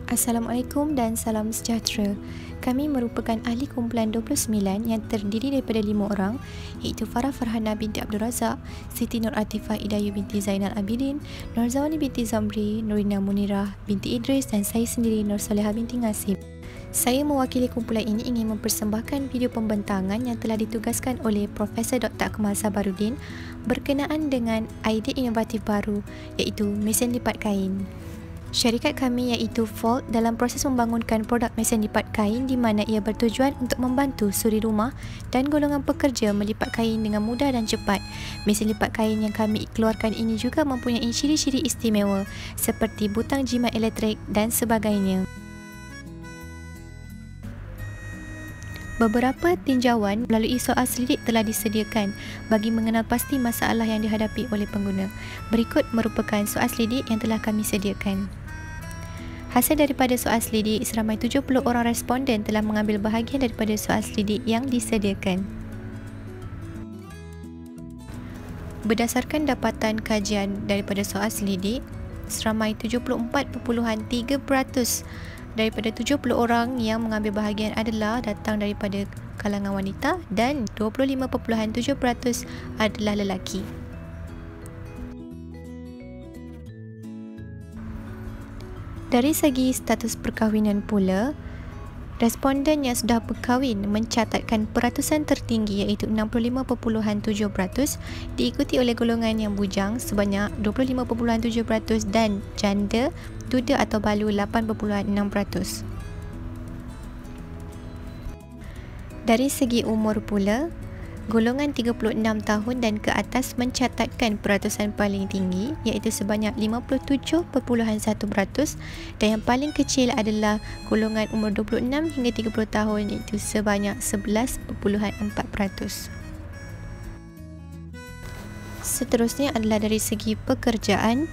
Assalamualaikum dan salam sejahtera. Kami merupakan ahli kumpulan 29 yang terdiri daripada 5 orang, iaitu Farah Farhana binti Abdul Razak, Siti Nur Atifah Idayu binti Zainal Abidin, Nurzawani binti Zamri, Nurina Munirah binti Idris dan saya sendiri Nur Salehah binti Ngasim. Saya mewakili kumpulan ini ingin mempersembahkan video pembentangan yang telah ditugaskan oleh Profesor Dr. Akmal Sabarudin berkenaan dengan idea inovatif baru, iaitu mesin lipat kain. Syarikat kami iaitu Volt dalam proses membangunkan produk mesin lipat kain di mana ia bertujuan untuk membantu suri rumah dan golongan pekerja melipat kain dengan mudah dan cepat. Mesin lipat kain yang kami keluarkan ini juga mempunyai ciri-ciri istimewa seperti butang jimat elektrik dan sebagainya. Beberapa tinjauan melalui soal selidik telah disediakan bagi mengenal pasti masalah yang dihadapi oleh pengguna. Berikut merupakan soal selidik yang telah kami sediakan. Hasil daripada soal selidik, seramai 70 orang responden telah mengambil bahagian daripada soal selidik yang disediakan. Berdasarkan dapatan kajian daripada soal selidik, seramai 74.3% daripada 70 orang yang mengambil bahagian adalah datang daripada kalangan wanita dan 25.7% adalah lelaki. Dari segi status perkahwinan pula, responden yang sudah berkahwin mencatatkan peratusan tertinggi iaitu 65.7%, diikuti oleh golongan yang bujang sebanyak 25.7% dan janda, duda atau balu 8.6%. Dari segi umur pula, golongan 36 tahun dan ke atas mencatatkan peratusan paling tinggi iaitu sebanyak 57.1% dan yang paling kecil adalah golongan umur 26 hingga 30 tahun iaitu sebanyak 11.4%. Seterusnya adalah dari segi pekerjaan.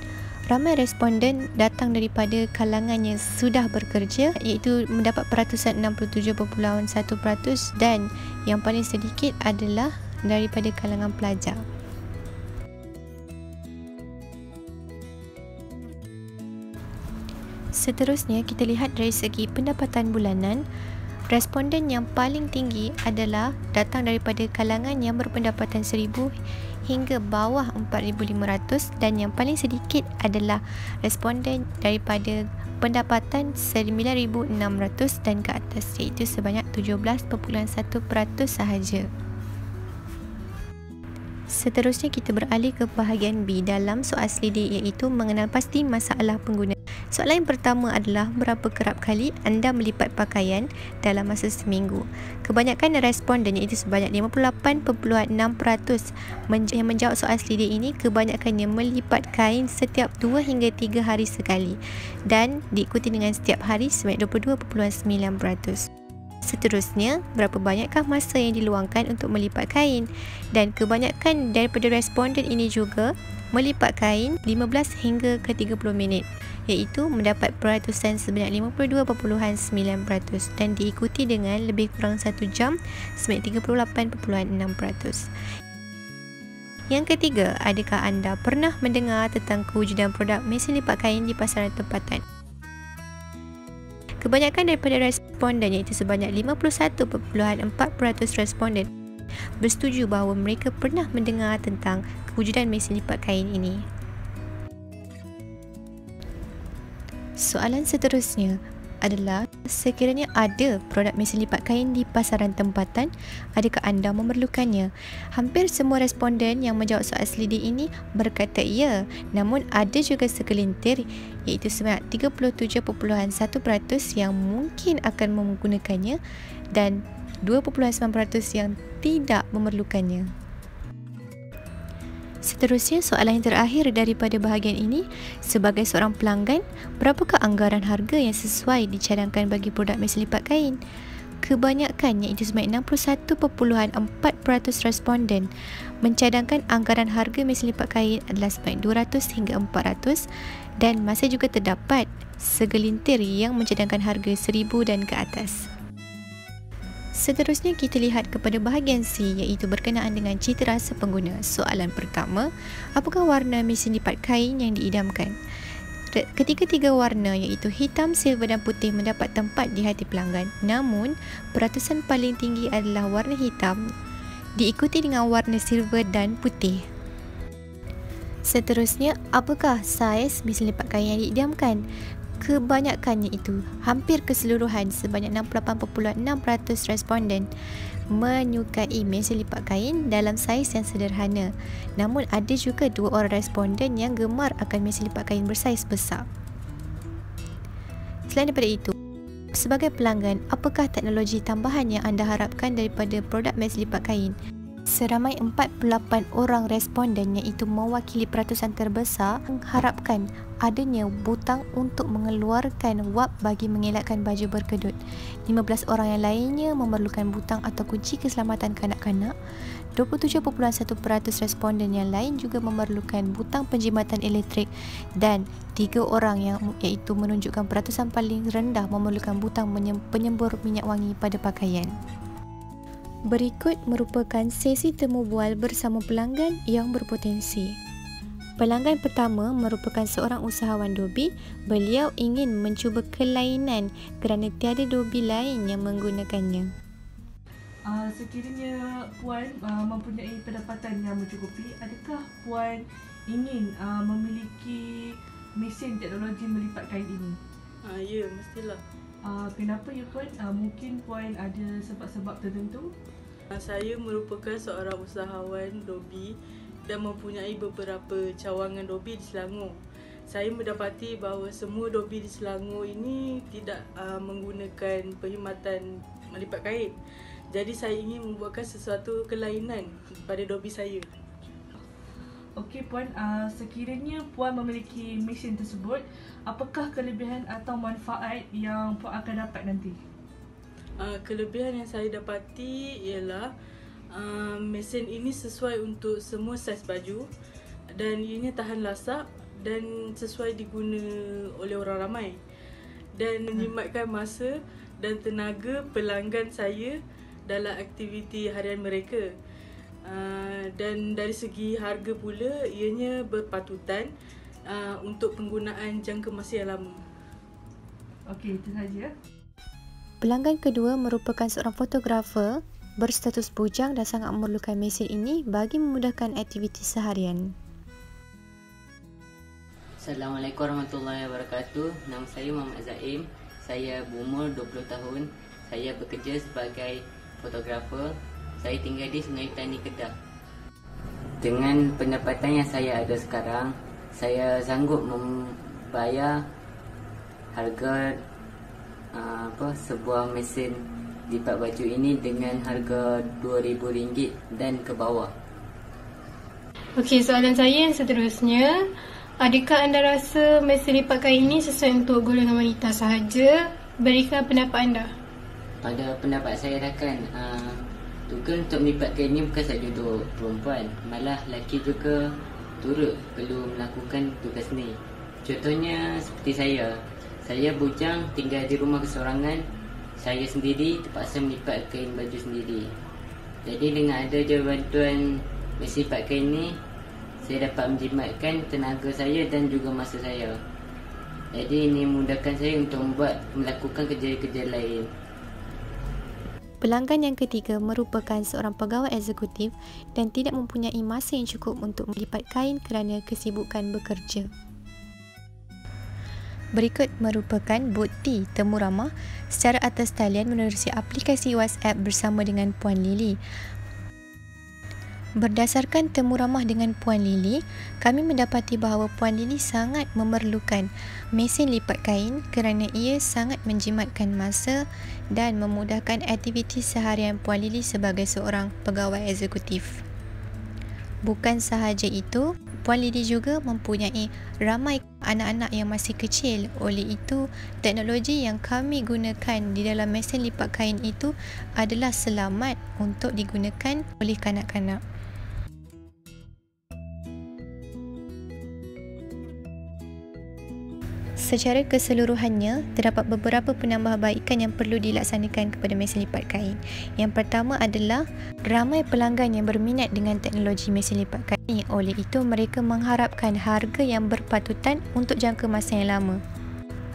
Ramai responden datang daripada kalangan yang sudah bekerja iaitu mendapat peratusan 67.1% dan yang paling sedikit adalah daripada kalangan pelajar. Seterusnya kita lihat dari segi pendapatan bulanan. Responden yang paling tinggi adalah datang daripada kalangan yang berpendapatan 1,000 hingga bawah 4,500 dan yang paling sedikit adalah responden daripada pendapatan 9,600 dan ke atas iaitu sebanyak 17.1% sahaja. Seterusnya kita beralih ke bahagian B dalam soal selidik iaitu mengenal pasti masalah pengguna. Soalan yang pertama adalah berapa kerap kali anda melipat pakaian dalam masa seminggu. Kebanyakan responden iaitu sebanyak 58.6% yang menjawab soal selidik ini kebanyakannya melipat kain setiap 2 hingga 3 hari sekali dan diikuti dengan setiap hari sebanyak 22.9%. Seterusnya, berapa banyakkah masa yang diluangkan untuk melipat kain? Dan kebanyakan daripada responden ini juga melipat kain 15 hingga ke 30 minit, iaitu mendapat peratusan sebanyak 52.9% dan diikuti dengan lebih kurang 1 jam sebanyak 38.6%. Yang ketiga, adakah anda pernah mendengar tentang kewujudan produk mesin lipat kain di pasaran tempatan? Kebanyakan daripada responden iaitu sebanyak 51.4% responden bersetuju bahawa mereka pernah mendengar tentang kewujudan mesin lipat kain ini. Soalan seterusnya adalah sekiranya ada produk mesin lipat kain di pasaran tempatan, adakah anda memerlukannya? Hampir semua responden yang menjawab soal selidik ini berkata ya, namun ada juga segelintir iaitu sebanyak 37.1% yang mungkin akan menggunakannya dan 2.9% yang tidak memerlukannya. Seterusnya, soalan yang terakhir daripada bahagian ini, sebagai seorang pelanggan, berapakah anggaran harga yang sesuai dicadangkan bagi produk mesin lipat kain? Kebanyakan iaitu sebanyak 61.4% responden mencadangkan anggaran harga mesin lipat kain adalah sebanyak 200 hingga 400 dan masih juga terdapat segelintir yang mencadangkan harga 1,000 dan ke atas. Seterusnya kita lihat kepada bahagian C iaitu berkenaan dengan cita rasa pengguna. Soalan pertama, apakah warna mesin lipat kain yang diidamkan? Ketiga-tiga warna iaitu hitam, silver dan putih mendapat tempat di hati pelanggan. Namun, peratusan paling tinggi adalah warna hitam, diikuti dengan warna silver dan putih. Seterusnya, apakah saiz mesin lipat kain yang diidamkan? Kebanyakannya itu, hampir keseluruhan sebanyak 68.6% responden menyukai mesin lipat kain dalam saiz yang sederhana. Namun ada juga 2 orang responden yang gemar akan mesin lipat kain bersaiz besar. Selain daripada itu, sebagai pelanggan, apakah teknologi tambahan yang anda harapkan daripada produk mesin lipat kain? Seramai 48 orang responden iaitu mewakili peratusan terbesar mengharapkan adanya butang untuk mengeluarkan wap bagi mengelakkan baju berkedut. 15 orang yang lainnya memerlukan butang atau kunci keselamatan kanak-kanak. 27.1% responden yang lain juga memerlukan butang penjimatan elektrik dan 3 orang yang iaitu menunjukkan peratusan paling rendah memerlukan butang penyembur minyak wangi pada pakaian. Berikut merupakan sesi temu bual bersama pelanggan yang berpotensi. Pelanggan pertama merupakan seorang usahawan dobi. Beliau ingin mencuba kelainan kerana tiada dobi lain yang menggunakannya. Sekiranya Puan mempunyai pendapatan yang mencukupi, adakah Puan ingin memiliki mesin teknologi melipat kain ini? Ya, mestilah. Kenapa ya Puan? Mungkin Puan ada sebab-sebab tertentu? Saya merupakan seorang usahawan dobi dan mempunyai beberapa cawangan dobi di Selangor. Saya mendapati bahawa semua dobi di Selangor ini tidak menggunakan perkhidmatan melipat kain. Jadi saya ingin membuatkan sesuatu kelainan pada dobi saya. Okey Puan, sekiranya Puan memiliki mesin tersebut, apakah kelebihan atau manfaat yang Puan akan dapat nanti? Kelebihan yang saya dapati ialah mesin ini sesuai untuk semua saiz baju dan ianya tahan lasak dan sesuai diguna oleh orang ramai dan menjimatkan masa dan tenaga pelanggan saya dalam aktiviti harian mereka. Dan dari segi harga pula ianya berpatutan untuk penggunaan jangka masa yang lama. Okey, itu saja. Pelanggan kedua merupakan seorang fotografer berstatus bujang dan sangat memerlukan mesin ini bagi memudahkan aktiviti seharian. Assalamualaikum warahmatullahi wabarakatuh. Nama saya Muhammad Zaim. Saya berumur 20 tahun. Saya bekerja sebagai fotografer. Saya tinggal di Sungai Tani, Kedah. Dengan pendapatan yang saya ada sekarang, saya sanggup membayar harga sebuah mesin lipat baju ini dengan harga RM2,000 dan ke bawah. Okey, soalan saya yang seterusnya, adakah anda rasa mesin lipat kain ini sesuai untuk golongan wanita sahaja? Berikan pendapat anda. Pada pendapat saya rakan, tugas untuk melipat kain ini bukan saja untuk perempuan, malah lelaki juga turut perlu melakukan tugas ni. Contohnya seperti saya bujang, tinggal di rumah keseorangan. Saya sendiri terpaksa melipat kain baju sendiri. Jadi dengan ada bantuan mesin lipat kain ni, saya dapat menjimatkan tenaga saya dan juga masa saya. Jadi ini memudahkan saya untuk melakukan kerja-kerja lain. Pelanggan yang ketiga merupakan seorang pegawai eksekutif dan tidak mempunyai masa yang cukup untuk melipat kain kerana kesibukan bekerja. Berikut merupakan bukti temu ramah secara atas talian menerusi aplikasi WhatsApp bersama dengan Puan Lily. Berdasarkan temu ramah dengan Puan Lily, kami mendapati bahawa Puan Lily sangat memerlukan mesin lipat kain kerana ia sangat menjimatkan masa dan memudahkan aktiviti seharian Puan Lily sebagai seorang pegawai eksekutif. Bukan sahaja itu, Puan Lily juga mempunyai ramai anak-anak yang masih kecil. Oleh itu, teknologi yang kami gunakan di dalam mesin lipat kain itu adalah selamat untuk digunakan oleh kanak-kanak. Secara keseluruhannya, terdapat beberapa penambahbaikan yang perlu dilaksanakan kepada mesin lipat kain. Yang pertama adalah ramai pelanggan yang berminat dengan teknologi mesin lipat kain. Oleh itu, mereka mengharapkan harga yang berpatutan untuk jangka masa yang lama.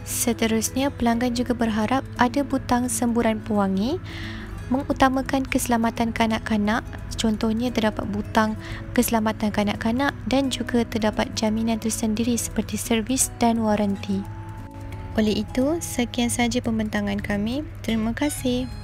Seterusnya, pelanggan juga berharap ada butang semburan pewangi, mengutamakan keselamatan kanak-kanak. Contohnya terdapat butang keselamatan kanak-kanak dan juga terdapat jaminan tersendiri seperti servis dan waranti. Oleh itu, sekian sahaja pembentangan kami. Terima kasih.